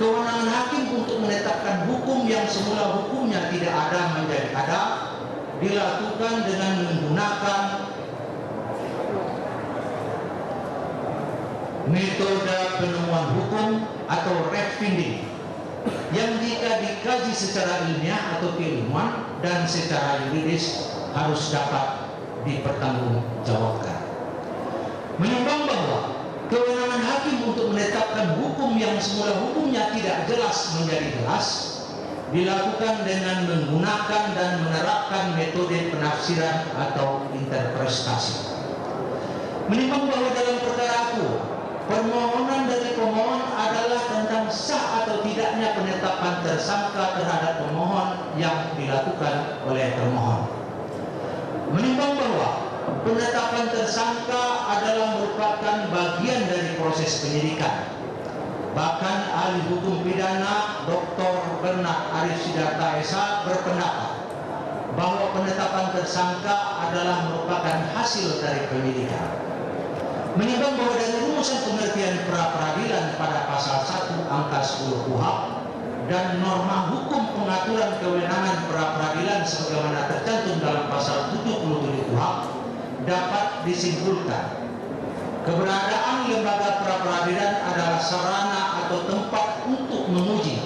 kewenangan hakim untuk menetapkan hukum yang semula hukumnya tidak ada menjadi ada dilakukan dengan menggunakan metode penemuan hukum atau fact finding yang jika dikaji secara ilmiah atau keilmuan dan secara yuridis harus dapat dipertanggungjawabkan. Menimbang bahwa kewenangan hakim untuk menetapkan hukum yang semula hukumnya tidak jelas menjadi jelas dilakukan dengan menggunakan dan menerapkan metode penafsiran atau interpretasi. Menimbang bahwa dalam perkara aku permohonan dari pemohon adalah tentang sah atau tidaknya penetapan tersangka terhadap pemohon yang dilakukan oleh termohon. Menimbang bahwa penetapan tersangka adalah merupakan bagian dari proses penyidikan. Bahkan ahli hukum pidana Dr. Bernard Arif Sidarta S.A. berpendapat bahwa penetapan tersangka adalah merupakan hasil dari penyidikan. Menimbang bahwa dari rumusan pengertian pra-peradilan pada pasal 1 angka 10 KUHP dan norma hukum pengaturan kewenangan pra-peradilan sebagaimana tercantum dalam pasal 77 KUHP dapat disimpulkan keberadaan lembaga pra-peradilan adalah sarana atau tempat untuk menguji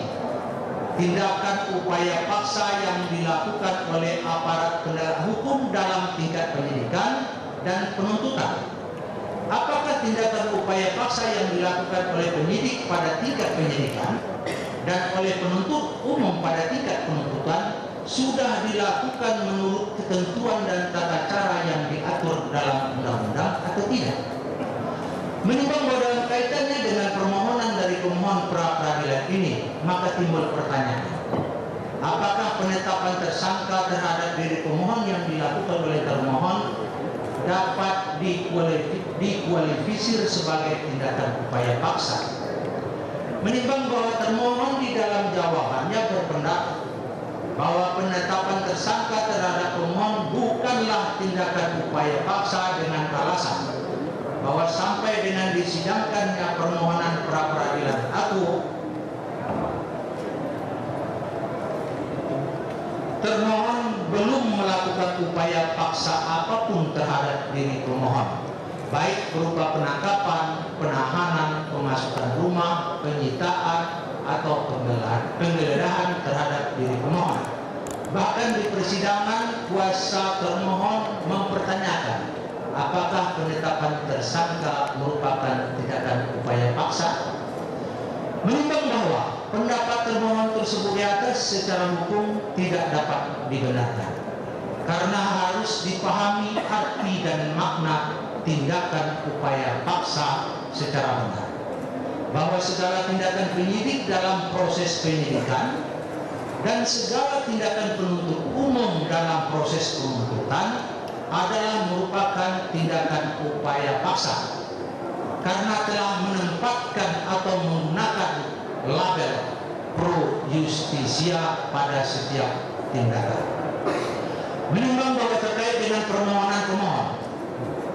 tindakan upaya paksa yang dilakukan oleh aparat penegak hukum dalam tingkat penyidikan dan penuntutan. Apakah tindakan upaya paksa yang dilakukan oleh penyidik pada tingkat penyidikan dan oleh penuntut umum pada tingkat penuntutan sudah dilakukan menurut ketentuan dan tata cara yang diatur dalam undang-undang atau tidak? Menimbang bahwa dalam kaitannya dengan permohonan dari pemohon pra-peradilan ini, maka timbul pertanyaan, apakah penetapan tersangka terhadap diri pemohon yang dilakukan oleh termohon dapat dikualifisir sebagai tindakan upaya paksa? Menimbang bahwa termohon di dalam jawabannya berpendapat bahwa penetapan tersangka terhadap pemohon bukanlah tindakan upaya paksa dengan alasan bahwa sampai dengan disidangkannya permohonan pra-peradilan aku, termohon belum melakukan upaya paksa apapun terhadap diri pemohon, baik berupa penangkapan, penahanan, pemasukan rumah, penyitaan, atau penggeledahan terhadap diri pemohon. Bahkan di persidangan, kuasa termohon mempertanyakan apakah penetapan tersangka merupakan tindakan upaya paksa. Menimbang bahwa pendapat termohon tersebut di atas secara hukum tidak dapat dibenarkan karena harus dipahami arti dan makna tindakan upaya paksa secara benar, bahwa segala tindakan penyidik dalam proses penyidikan dan segala tindakan penuntut umum dalam proses penuntutan adalah merupakan tindakan upaya paksa karena telah menempatkan atau menggunakan label pro justisia pada setiap tindakan. Menimbang bahwa terkait dengan permohonan pemohon,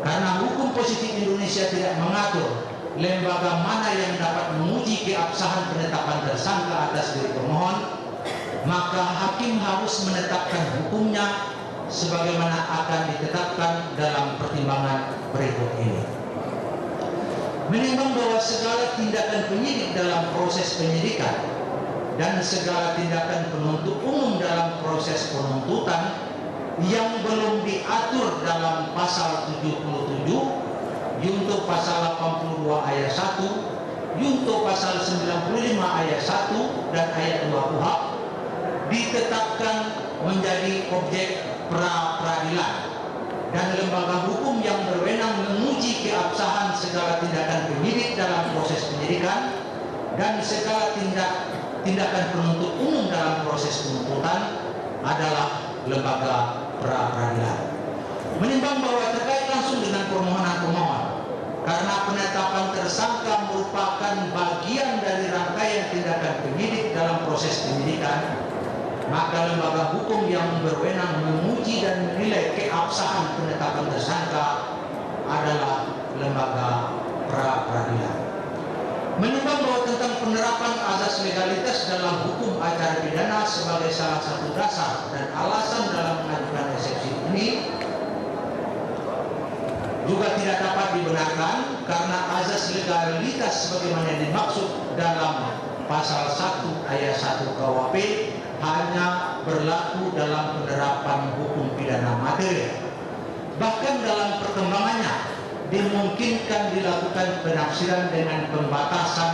karena hukum positif Indonesia tidak mengatur lembaga mana yang dapat menguji keabsahan penetapan tersangka atas diri pemohon, maka hakim harus menetapkan hukumnya sebagaimana akan ditetapkan dalam pertimbangan berikut ini. Menimbang bahwa segala tindakan penyidik dalam proses penyidikan dan segala tindakan penuntut umum dalam proses penuntutan yang belum diatur dalam pasal 77, junto pasal 82 ayat 1, junto pasal 95 ayat 1 dan ayat 2 KUHP ditetapkan menjadi objek pra-peradilan dan lembaga hukum yang berwenang menguji keabsahan segala tindakan penyidik dalam proses penyidikan dan segala tindakan penuntut umum dalam proses penuntutan adalah lembaga pra-peradilan. Menimbang bahwa terkait langsung dengan permohonan pemohon, karena penetapan tersangka merupakan bagian dari rangkaian tindakan penyidik dalam proses penyidikan, maka lembaga hukum yang berwenang menguji dan menilai keabsahan penetapan tersangka adalah lembaga pra-peradilan. Menimbang bahwa tentang penerapan azas sebagai salah satu dasar dan alasan dalam mengajukan eksepsi ini juga tidak dapat dibenarkan karena azas legalitas sebagaimana yang dimaksud dalam pasal 1 ayat 1 KUHP hanya berlaku dalam penerapan hukum pidana material. Bahkan dalam perkembangannya dimungkinkan dilakukan penafsiran dengan pembatasan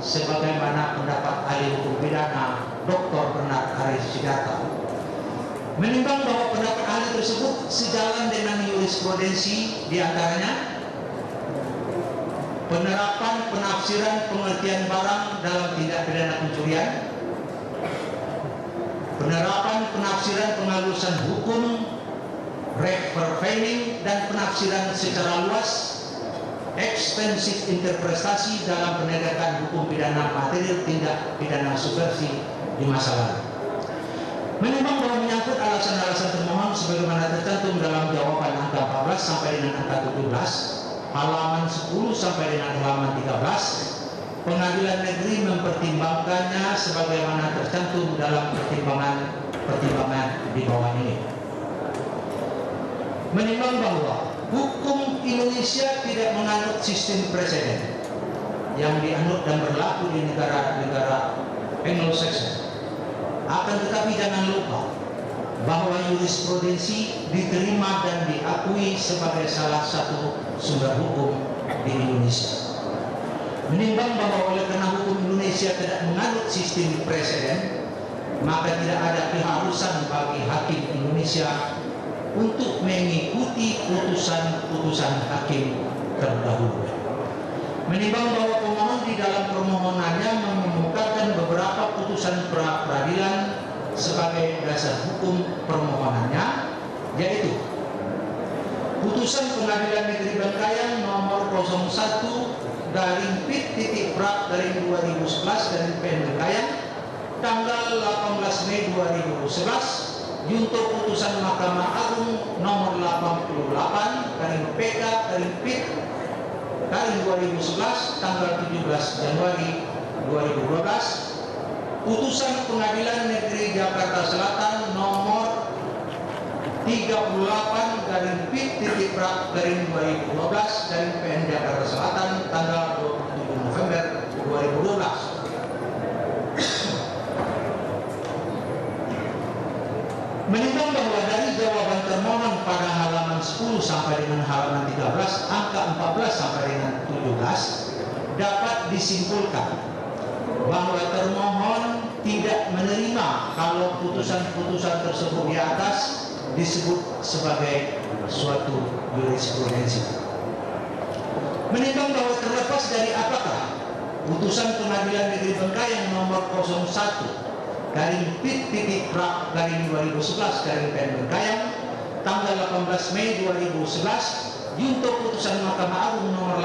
sebagaimana pendapat ahli hukum pidana Dr. Bernard Aris Sidarta. Menimbang bahwa pendapat ahli tersebut sejalan dengan jurisprudensi, diantaranya penerapan penafsiran pengertian barang dalam tindak pidana pencurian, penerapan penafsiran penghalusan hukum, reverfailing, dan penafsiran secara luas, ekstensif interpretasi dalam penegakan hukum pidana material tindak pidana subversi di masa lalu. Menimbang bahwa menyangkut alasan-alasan termohon sebagaimana tercantum dalam jawaban angka 14 sampai dengan angka 17, halaman 10 sampai dengan halaman 13, Pengadilan Negeri mempertimbangkannya sebagaimana tercantum dalam pertimbangan di bawah ini. Menimbang bahwa hukum Indonesia tidak menganut sistem preseden yang dianut dan berlaku di negara-negara Anglo-Saxon. Akan tetapi jangan lupa bahwa jurisprudensi diterima dan diakui sebagai salah satu sumber hukum di Indonesia. Menimbang bahwa oleh karena hukum Indonesia tidak menganut sistem preseden, maka tidak ada keharusan bagi hakim Indonesia untuk mengikuti putusan-putusan hakim terdahulu. Menimbang bahwa pemohon di dalam permohonannya mengemukakan beberapa putusan pra-peradilan sebagai dasar hukum permohonannya, yaitu putusan Pengadilan Negeri Bengkayang nomor 01/PIT.PRAK/2011 Bengkayang tanggal 18 Mei 2011, junto putusan Mahkamah Agung nomor 88/PK/PIT/2011 tanggal 17 Januari 2012, putusan Pengadilan Negeri Jakarta Selatan nomor 38/PIT.PRAK/2012 Jakarta Selatan tanggal 27 November 2012. Menimbang bahwa dari jawaban termohon pada halaman 10 sampai dengan halaman 13, angka 14 sampai dengan 17, dapat disimpulkan bahwa termohon tidak menerima kalau putusan-putusan tersebut di atas disebut sebagai suatu jurisprudensi. Menimbang bahwa terlepas dari apakah putusan Pengadilan Negeri Bengkayang nomor 01/PIT.PRAK/2011 Bengkayang tanggal 18 Mei 2011, junto putusan Mahkamah Agung nomor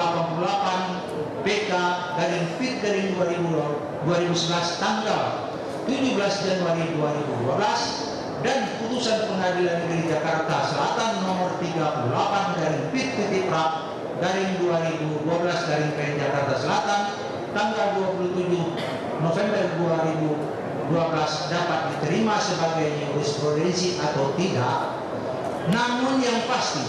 88/PK/PIT/2011 tanggal 17 Januari 2012, dan putusan Pengadilan Negeri Jakarta Selatan nomor 38/PIT.PRAK/2012 Jakarta Selatan tanggal 27 November 2012 dapat diterima sebagai jurisprudensi atau tidak. Namun yang pasti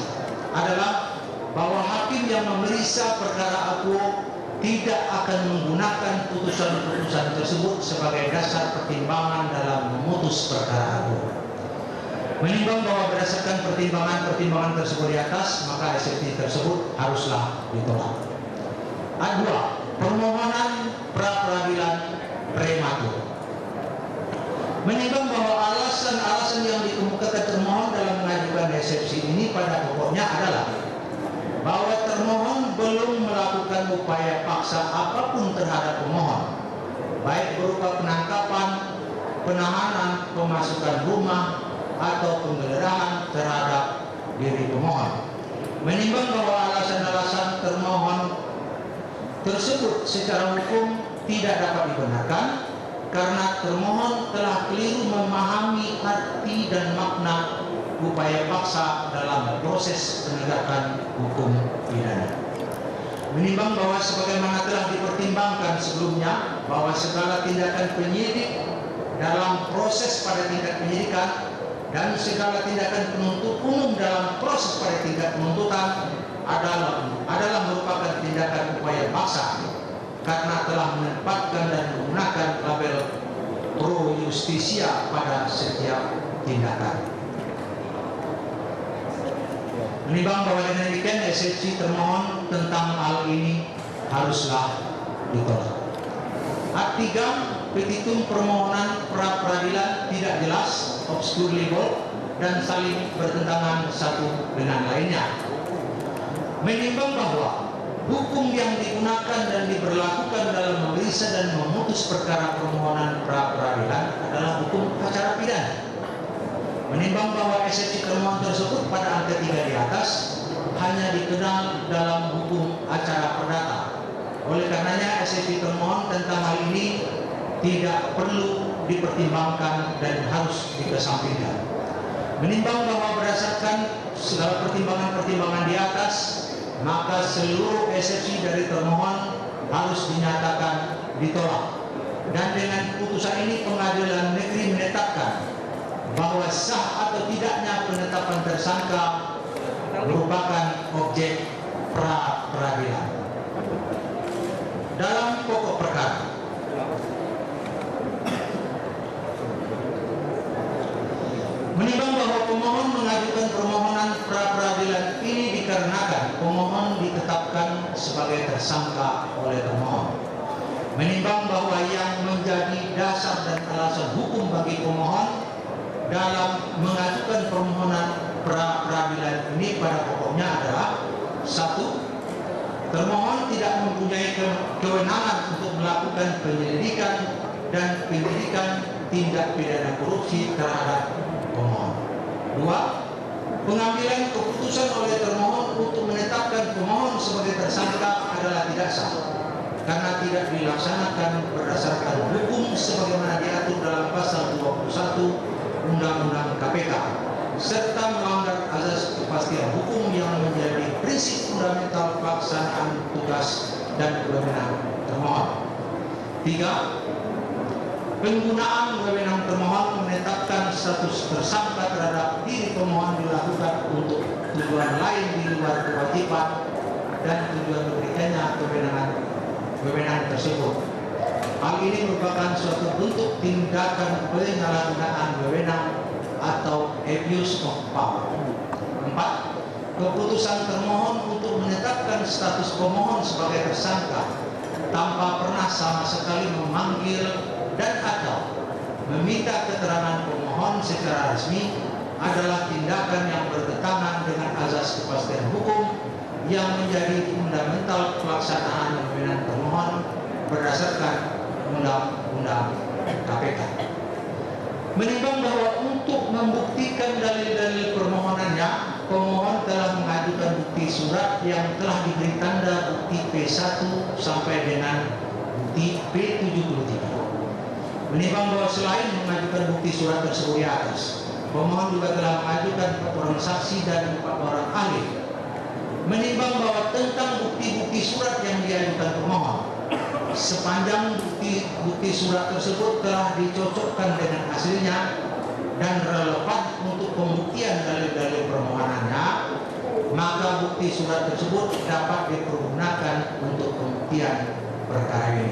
adalah bahwa hakim yang memeriksa perkara akuo tidak akan menggunakan putusan-putusan tersebut sebagai dasar pertimbangan dalam memutus perkara akuo. Menimbang bahwa berdasarkan pertimbangan-pertimbangan tersebut di atas, maka eksepsi tersebut haruslah ditolak. A2. Permohonan pra-peradilan prematur. Menimbang bahwa alasan-alasan yang dikemukakan termohon dalam mengajukan eksepsi ini pada pokoknya adalah bahwa termohon belum melakukan upaya paksa apapun terhadap pemohon, baik berupa penangkapan, penahanan, pemasukan rumah, atau penggeledahan terhadap diri pemohon. Menimbang bahwa alasan-alasan termohon tersebut secara hukum tidak dapat dibenarkan karena termohon telah keliru memahami arti dan makna upaya paksa dalam proses penegakan hukum pidana. Menimbang bahwa sebagaimana telah dipertimbangkan sebelumnya bahwa segala tindakan penyidik dalam proses pada tingkat penyidikan dan segala tindakan penuntut umum dalam proses pada tingkat penuntutan adalah merupakan tindakan upaya paksa karena telah menempatkan dan menggunakan label pro justisia pada setiap tindakan. Menimbang bahwa dengan demikian eksepsi termohon tentang hal ini haruslah ditolak. Art 3, petitum permohonan pra peradilan tidak jelas, obscure legal, dan saling bertentangan satu dengan lainnya. Menimbang bahwa hukum yang digunakan dan diberlakukan dalam memeriksa dan memutus perkara permohonan pra peradilan adalah hukum acara pidana. Menimbang bahwa eksepsi termohon tersebut pada angka 3 di atas hanya dikenal dalam hukum acara perdata. Oleh karenanya eksepsi termohon tentang hal ini tidak perlu dipertimbangkan dan harus dikesampingkan. Menimbang bahwa berdasarkan segala pertimbangan-pertimbangan di atas, maka seluruh eksepsi dari termohon harus dinyatakan ditolak. Dan dengan putusan ini pengadilan negeri menetapkan bahwa sah atau tidaknya penetapan tersangka merupakan objek pra peradilan. Dalam pokok perkara, menimbang bahwa pemohon mengajukan permohonan pra peradilan ini dikarenakan pemohon ditetapkan sebagai tersangka oleh termohon. Menimbang bahwa yang menjadi dasar dan alasan hukum bagi pemohon dalam mengajukan permohonan pra peradilan ini pada pokoknya adalah: 1. Termohon tidak mempunyai kewenangan untuk melakukan penyelidikan dan penyidikan tindak pidana korupsi terhadap pemohon. 2. Pengambilan keputusan oleh termohon untuk menetapkan pemohon sebagai tersangka adalah tidak sah karena tidak dilaksanakan berdasarkan hukum sebagaimana diatur dalam pasal 21 Undang-Undang KPK, serta melanggar azas kepastian hukum yang menjadi prinsip fundamental pelaksanaan tugas dan kewenangan termohon. 3. Penggunaan wewenang termohon menetapkan status tersangka terhadap diri pemohon dilakukan untuk tujuan lain di luar kewajiban dan tujuan diberikannya wewenang tersebut. Hal ini merupakan suatu bentuk tindakan penyalahgunaan wewenang atau abuse of power. 4. Keputusan termohon untuk menetapkan status pemohon sebagai tersangka tanpa pernah sama sekali memanggil dan atau meminta keterangan pemohon secara resmi adalah tindakan yang bertentangan dengan azas kepastian hukum yang menjadi fundamental pelaksanaan wewenang termohon berdasarkan Undang-Undang KPK. Menimbang bahwa untuk membuktikan dalil-dalil permohonannya, pemohon telah mengajukan bukti surat yang telah diberi tanda bukti P1 sampai dengan bukti P73. Menimbang bahwa selain mengajukan bukti surat tersebut di atas, pemohon juga telah mengajukan 4 orang saksi dan 4 orang ahli. Menimbang bahwa tentang bukti-bukti surat yang diajukan pemohon, sepanjang bukti surat tersebut telah dicocokkan dengan hasilnya dan relevan untuk pembuktian dalil-dalil permohonannya, maka bukti surat tersebut dapat dipergunakan untuk pembuktian perkara ini.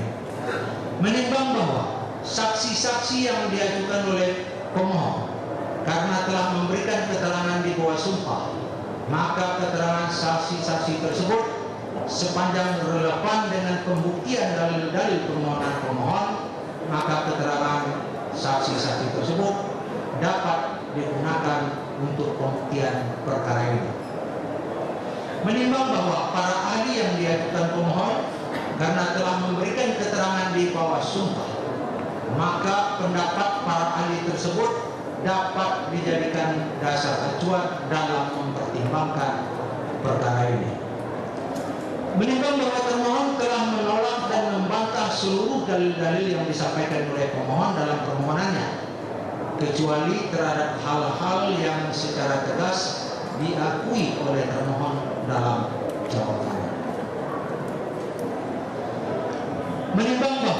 Menimbang bahwa saksi-saksi yang diajukan oleh pemohon karena telah memberikan keterangan di bawah sumpah, maka keterangan saksi-saksi tersebut sepanjang relevan dengan pembuktian dalil-dalil permohonan pemohon, maka keterangan saksi-saksi tersebut dapat digunakan untuk pembuktian perkara ini. Menimbang bahwa para ahli yang diajukan pemohon karena telah memberikan keterangan di bawah sumpah, maka pendapat para ahli tersebut dapat dijadikan dasar acuan dalam mempertimbangkan perkara ini. Menimbang bahwa termohon telah menolak dan membantah seluruh dalil-dalil yang disampaikan oleh pemohon dalam permohonannya, kecuali terhadap hal-hal yang secara tegas diakui oleh termohon dalam jawabannya. Menimbang bahwa